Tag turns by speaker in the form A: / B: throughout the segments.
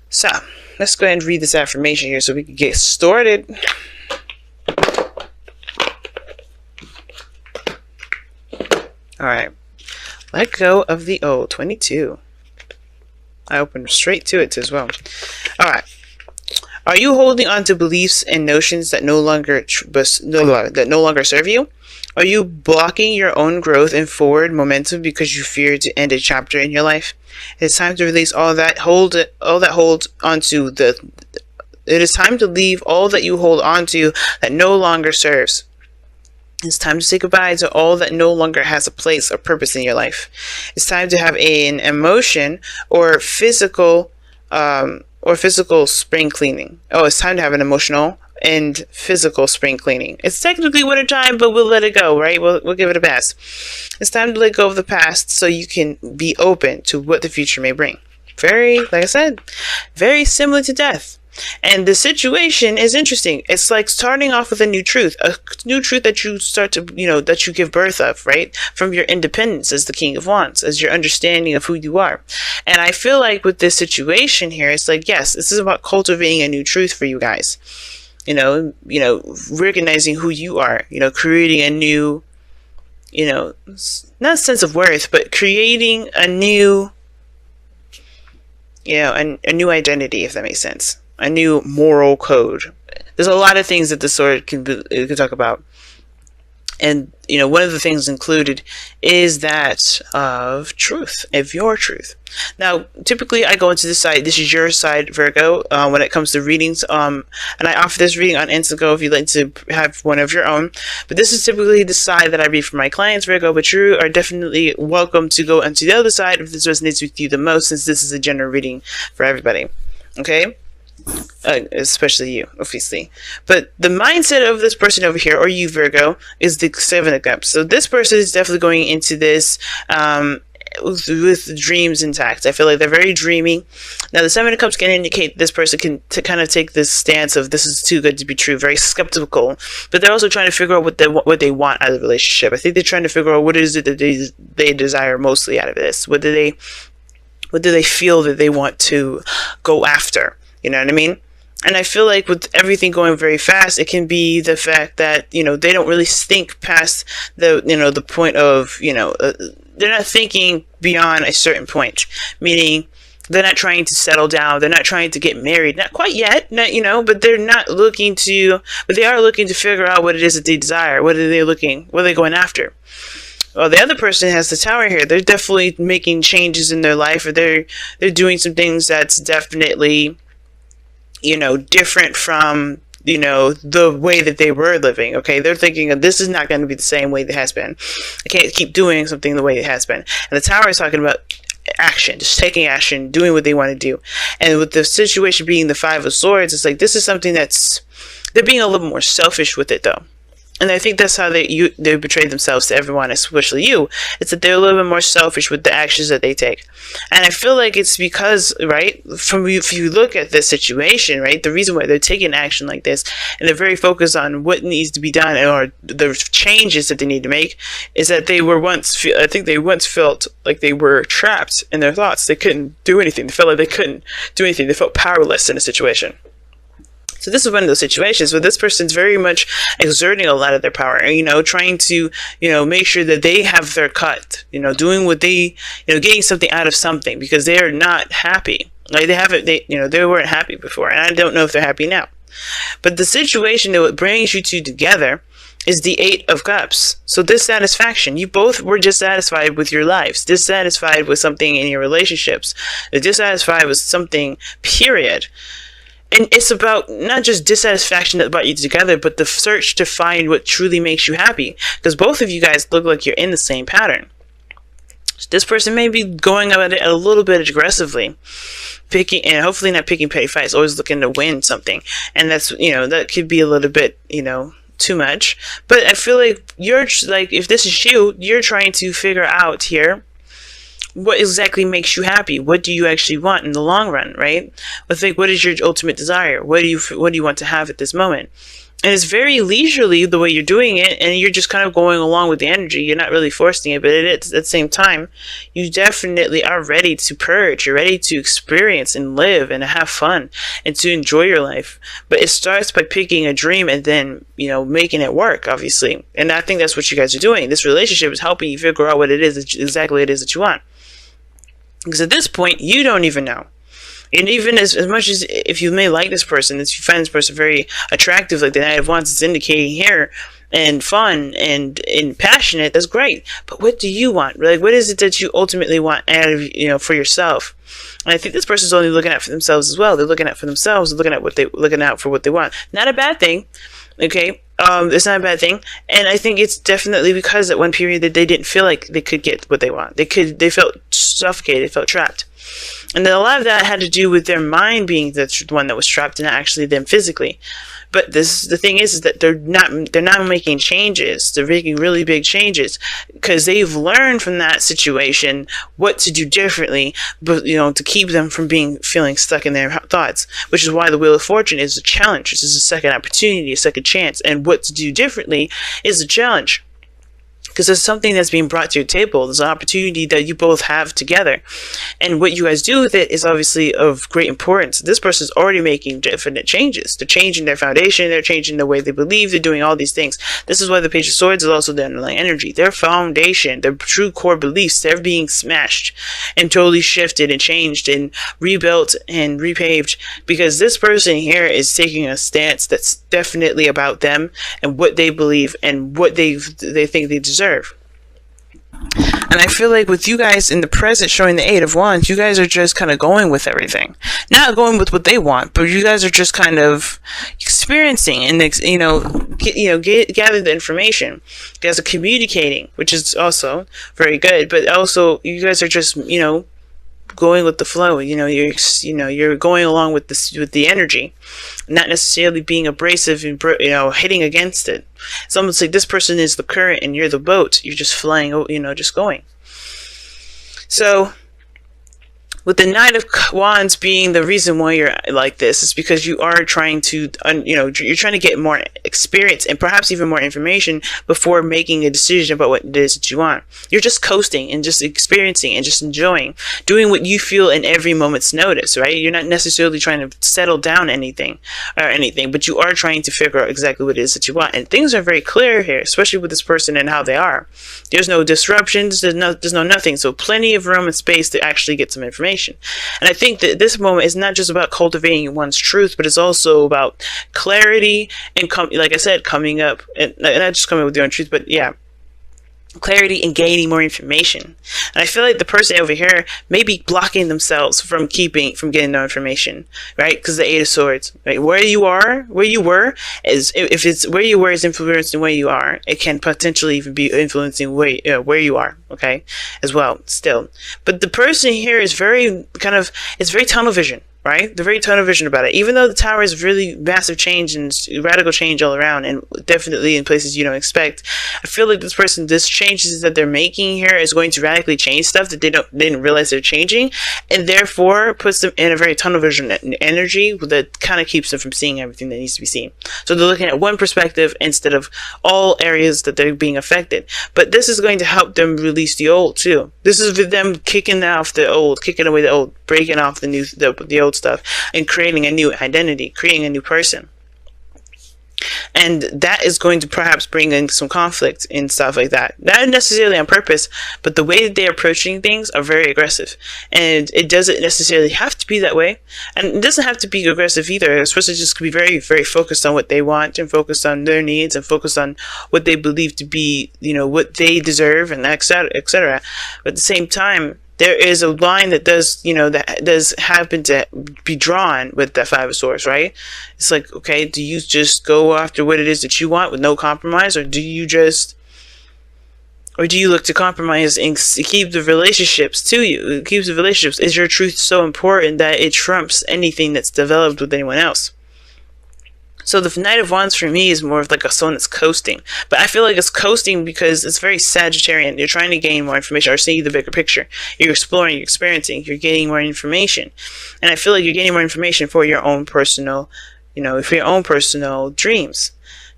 A: So, let's go ahead and read this affirmation here so we can get started. Alright. Let go of the old. 22. I opened straight to it as well. Alright. Are you holding on to beliefs and notions that no longer serve you? Are you blocking your own growth and forward momentum because you fear to end a chapter in your life? It's time to release all that holds onto the. It is time to leave all that you hold onto that no longer serves. It's time to say goodbye to all that no longer has a place or purpose in your life. It's time to have an emotion or physical spring cleaning. Oh, it's time to have an emotional and physical spring cleaning. It's technically winter time, but we'll let it go, right? We'll give it a pass. It's time to let go of the past so you can be open to what the future may bring. Like I said, very similar to death. And the situation is interesting. It's like starting off with a new truth that you start to, that you give birth of, right? From your independence as the King of Wands, as your understanding of who you are. And I feel like with this situation here, it's like, yes, this is about cultivating a new truth for you guys. Recognizing who you are, creating a new, not a sense of worth, but creating a new, a new identity, if that makes sense. A new moral code. There's a lot of things that the sword can talk about. And, one of the things included is that of truth, of your truth. Now, typically I go into this side. This is your side, Virgo, when it comes to readings. And I offer this reading on Instago if you'd like to have one of your own. But this is typically the side that I read for my clients, Virgo. But you are definitely welcome to go onto the other side if this resonates with you the most, since this is a general reading for everybody. Okay? Especially you, obviously. But the mindset of this person over here, or you, Virgo, is the Seven of Cups. So this person is definitely going into this with dreams intact. I feel like they're very dreamy. Now, the Seven of Cups can indicate this person can kind of take this stance of this is too good to be true, very skeptical. But they're also trying to figure out what they want out of the relationship. I think they're trying to figure out what is it that they desire mostly out of this. What do they feel that they want to go after? You know what I mean? And I feel like with everything going very fast, it can be the fact that, they don't really think past the point of, they're not thinking beyond a certain point, meaning they're not trying to settle down. They're not trying to get married. Not quite yet, but they're not looking to, but they are looking to figure out what it is that they desire. What are they going after? Well, the other person has the Tower here. They're definitely making changes in their life, or they're doing some things that's definitely, different from, the way that they were living. Okay. They're thinking this is not going to be the same way it has been. I can't keep doing something the way it has been. And the Tower is talking about action, just taking action, doing what they want to do. And with the situation being the Five of Swords, it's like, this is something they're being a little more selfish with it though. And I think that's how they betray themselves to everyone, especially you. It's that they're a little bit more selfish with the actions that they take. And I feel like it's because, right, if you look at this situation, right, the reason why they're taking action like this, and they're very focused on what needs to be done, or the changes that they need to make, is that they once felt like they were trapped in their thoughts. They couldn't do anything. They felt like they couldn't do anything. They felt powerless in a situation. So this is one of those situations where this person's very much exerting a lot of their power, trying to, make sure that they have their cut, doing what they, getting something out of something, because they are not happy. Like they weren't happy before, and I don't know if they're happy now. But the situation that brings you two together is the Eight of Cups. So dissatisfaction. You both were dissatisfied with your lives, dissatisfied with something in your relationships, dissatisfied with something, period. And it's about not just dissatisfaction about you together, but the search to find what truly makes you happy. Because both of you guys look like you're in the same pattern. So this person may be going about it a little bit aggressively, and hopefully not picking petty fights, always looking to win something. And that's, that could be a little bit, too much. But I feel like if this is you, you're trying to figure out here, what exactly makes you happy? What do you actually want in the long run, right? What is your ultimate desire? What do you want to have at this moment? And it's very leisurely the way you're doing it, and you're just kind of going along with the energy. You're not really forcing it, but it is, at the same time, you definitely are ready to purge. You're ready to experience and live and have fun and to enjoy your life. But it starts by picking a dream and then, making it work, obviously. And I think that's what you guys are doing. This relationship is helping you figure out what it is, exactly what it is that you want. Because at this point, you don't even know. And even as much as if you may like this person, if you find this person very attractive, like the Knight of Wands is indicating here, and fun and passionate, that's great. But what do you want? Like, what is it that you ultimately want out of, for yourself? And I think this person's only looking out for themselves as well. They're looking out for themselves, looking out for what they want. Not a bad thing. Okay. It's not a bad thing. And I think it's definitely because at one period that they didn't feel like they could get what they want. They felt suffocated, they felt trapped. And then a lot of that had to do with their mind being the one that was trapped and not actually them physically. But the thing is that they're not making changes. They're making really big changes because they've learned from that situation what to do differently, but to keep them from feeling stuck in their thoughts, which is why the Wheel of Fortune is a challenge. This is a second opportunity, a second chance, and what to do differently is a challenge. Because there's something that's being brought to your table. There's an opportunity that you both have together. And what you guys do with it is obviously of great importance. This person is already making definite changes. They're changing their foundation. They're changing the way they believe. They're doing all these things. This is why the Page of Swords is also the underlying energy. Their foundation, their true core beliefs, they're being smashed and totally shifted and changed and rebuilt and repaved. Because this person here is taking a stance that's definitely about them and what they believe and what they think they deserve. And I feel like with you guys in the present showing the Eight of Wands, you guys are just kind of going with everything. Not going with what they want, but you guys are just kind of experiencing and, gather the information. You guys are communicating, which is also very good, but also you guys are just, going with the flow. You're going along with the energy, not necessarily being abrasive and hitting against it. It's almost like this person is the current and you're the boat. You're just flying, just going. So with the Knight of Wands being the reason why you're like this is because you are trying to, you're trying to get more experience and perhaps even more information before making a decision about what it is that you want. You're just coasting and just experiencing and just enjoying, doing what you feel in every moment's notice, right? You're not necessarily trying to settle down anything, but you are trying to figure out exactly what it is that you want. And things are very clear here, especially with this person and how they are. There's no disruptions, there's no nothing. So plenty of room and space to actually get some information. And I think that this moment is not just about cultivating one's truth, but it's also about clarity and, like I said, coming up, and not just coming up with your own truth, but yeah, clarity and gaining more information. And I feel like the person over here may be blocking themselves from getting no information, right? Because the Eight of Swords, right? Where you were is, if it's where you were is influencing where you are, it can potentially even be influencing where you are, okay, as well, still. But the person here is very tunnel vision. Right? They're very tunnel vision about it. Even though the Tower is really massive change and radical change all around, and definitely in places you don't expect, I feel like this changes that they're making here is going to radically change stuff that they didn't realize they're changing, and therefore puts them in a very tunnel vision energy that kind of keeps them from seeing everything that needs to be seen. So they're looking at one perspective instead of all areas that they're being affected. But this is going to help them release the old too. This is them kicking away the old, breaking off the old stuff and creating a new identity, creating a new person. And that is going to perhaps bring in some conflict and stuff like that. Not necessarily on purpose, but the way that they're approaching things are very aggressive. And it doesn't necessarily have to be that way. And it doesn't have to be aggressive either. It's supposed to just be very, very focused on what they want and focused on their needs and focused on what they believe to be, what they deserve and etc., etc. But at the same time, there is a line that does happen to be drawn with that Five of Swords, right? It's like, okay, do you just go after what it is that you want with no compromise, or do you look to compromise and keep the relationships to you? It keeps the relationships. Is your truth so important that it trumps anything that's developed with anyone else? So the Knight of Wands for me is more of like a someone that's coasting. But I feel like it's coasting because it's very Sagittarian. You're trying to gain more information or see the bigger picture. You're exploring, you're experiencing, you're getting more information. And I feel like you're getting more information for your own personal, for your own personal dreams.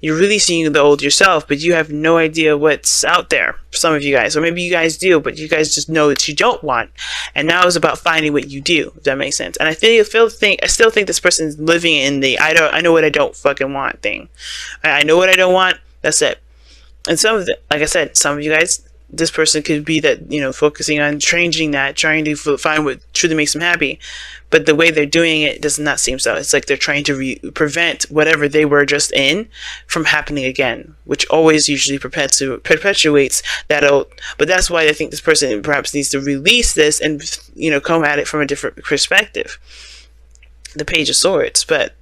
A: You're really seeing the old yourself, but you have no idea what's out there for some of you guys. Or maybe you guys do, but you guys just know that you don't want. And now it's about finding what you do, if that makes sense. And I still think this person's living in the I know what I don't fucking want thing. I know what I don't want, that's it. And like I said, some of you guys, this person could be that, focusing on changing that, trying to find what truly makes them happy. But the way they're doing it does not seem so. It's like they're trying to prevent whatever they were just in from happening again, which always usually perpetuates that old. But that's why I think this person perhaps needs to release this and, come at it from a different perspective. The Page of Swords. But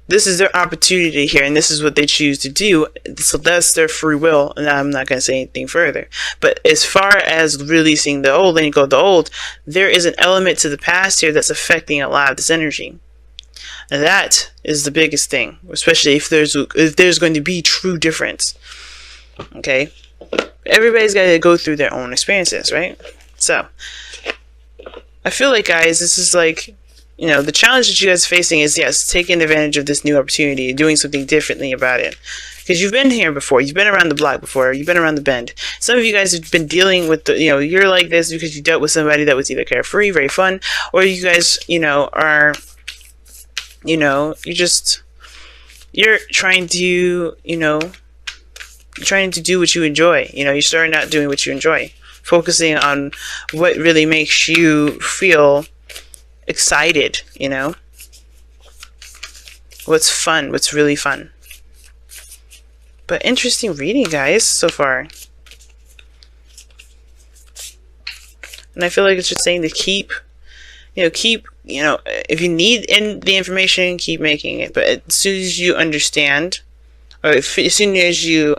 A: this is their opportunity here, and this is what they choose to do. So that's their free will, and I'm not going to say anything further. But as far as releasing the old, letting go of the old, there is an element to the past here that's affecting a lot of this energy. And that is the biggest thing, especially if there's going to be true difference. Okay? Everybody's got to go through their own experiences, right? So, I feel like, guys, this is like, the challenge that you guys are facing is, yes, taking advantage of this new opportunity, doing something differently about it. Because you've been here before, you've been around the block before, you've been around the bend. Some of you guys have been dealing with, you're like this because you dealt with somebody that was either carefree, very fun, or you guys, are, you're trying to, trying to do what you enjoy. You're starting out doing what you enjoy. Focusing on what really makes you feel excited, what's fun, what's really fun. But interesting reading, guys, so far. And I feel like it's just saying to keep, if you need the information, keep making it. But as soon as you understand, or as soon as you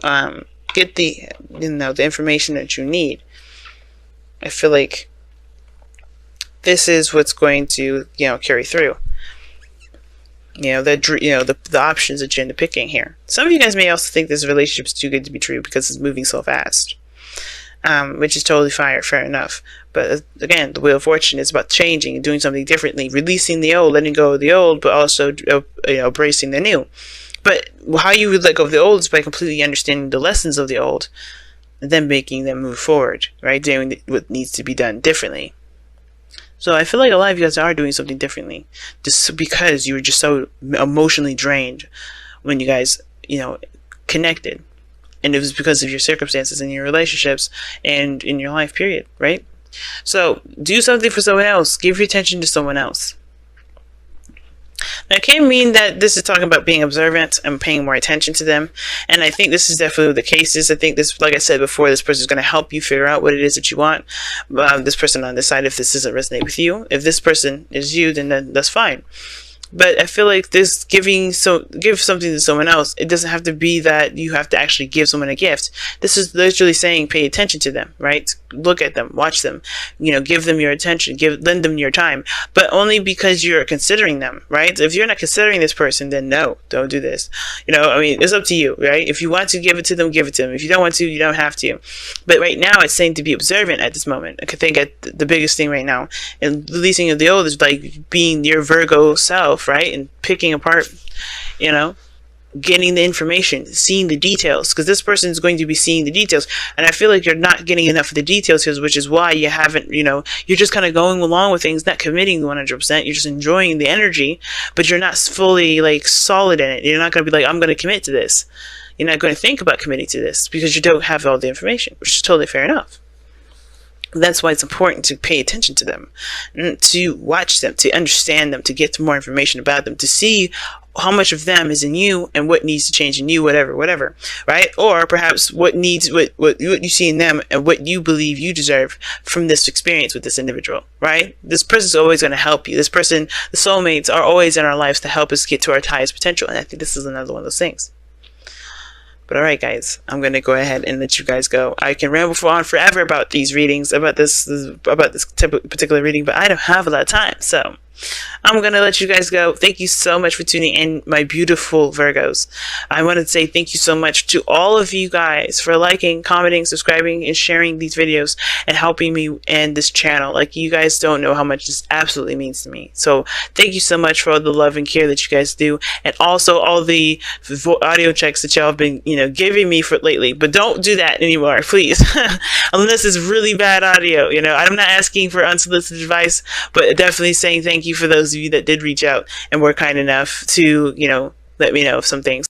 A: get the, the information that you need, I feel like this is what's going to, carry through. The options that you end up picking here. Some of you guys may also think this relationship is too good to be true because it's moving so fast, which is totally fair enough. But again, the Wheel of Fortune is about changing and doing something differently, releasing the old, letting go of the old, but also embracing the new. But how you would let go of the old is by completely understanding the lessons of the old, and then making them move forward, right? Doing what needs to be done differently. So I feel like a lot of you guys are doing something differently, just because you were just so emotionally drained when you guys, connected. And it was because of your circumstances and your relationships and in your life, period, right? So do something for someone else. Give your attention to someone else. Now, it can mean that this is talking about being observant and paying more attention to them. And I think this is definitely the case. I think this, like I said before, this person is going to help you figure out what it is that you want. This person on this side, if this doesn't resonate with you. If this person is you, then that's fine. But I feel like this give something to someone else. It doesn't have to be that you have to actually give someone a gift. This is literally saying pay attention to them, right? Look at them, watch them, give them your attention, lend them your time, but only because you're considering them, right? If you're not considering this person, then no, don't do this. It's up to you, right? If you want to give it to them, give it to them. If you don't want to, you don't have to. But right now, it's saying to be observant at this moment. I think the biggest thing right now, and releasing of the old is like being your Virgo self, right? And picking apart, getting the information, seeing the details, because this person is going to be seeing the details, and I feel like you're not getting enough of the details here, which is why you haven't, you're just kind of going along with things, not committing 100%. You're just enjoying the energy, but you're not fully like solid in it. You're not going to be like, I'm going to commit to this. You're not going to think about committing to this because you don't have all the information, which is totally fair enough. That's why it's important to pay attention to them, to watch them, to understand them, to get more information about them, to see how much of them is in you and what needs to change in you, whatever, right? Or perhaps what you see in them and what you believe you deserve from this experience with this individual, right? This person's always going to help you. This person, the soulmates, are always in our lives to help us get to our highest potential, and I think this is another one of those things. But alright, guys, I'm going to go ahead and let you guys go. I can ramble on forever about these readings, about this particular reading, but I don't have a lot of time. So I'm going to let you guys go. Thank you so much for tuning in, my beautiful Virgos. I want to say thank you so much to all of you guys for liking, commenting, subscribing, and sharing these videos and helping me and this channel. Like, you guys don't know how much this absolutely means to me. So thank you so much for all the love and care that you guys do, and also all the audio checks that y'all have been, giving me for lately. But don't do that anymore, please. Unless it's really bad audio. I'm not asking for unsolicited advice, but definitely saying thank you for those of you that did reach out and were kind enough to, let me know of some things.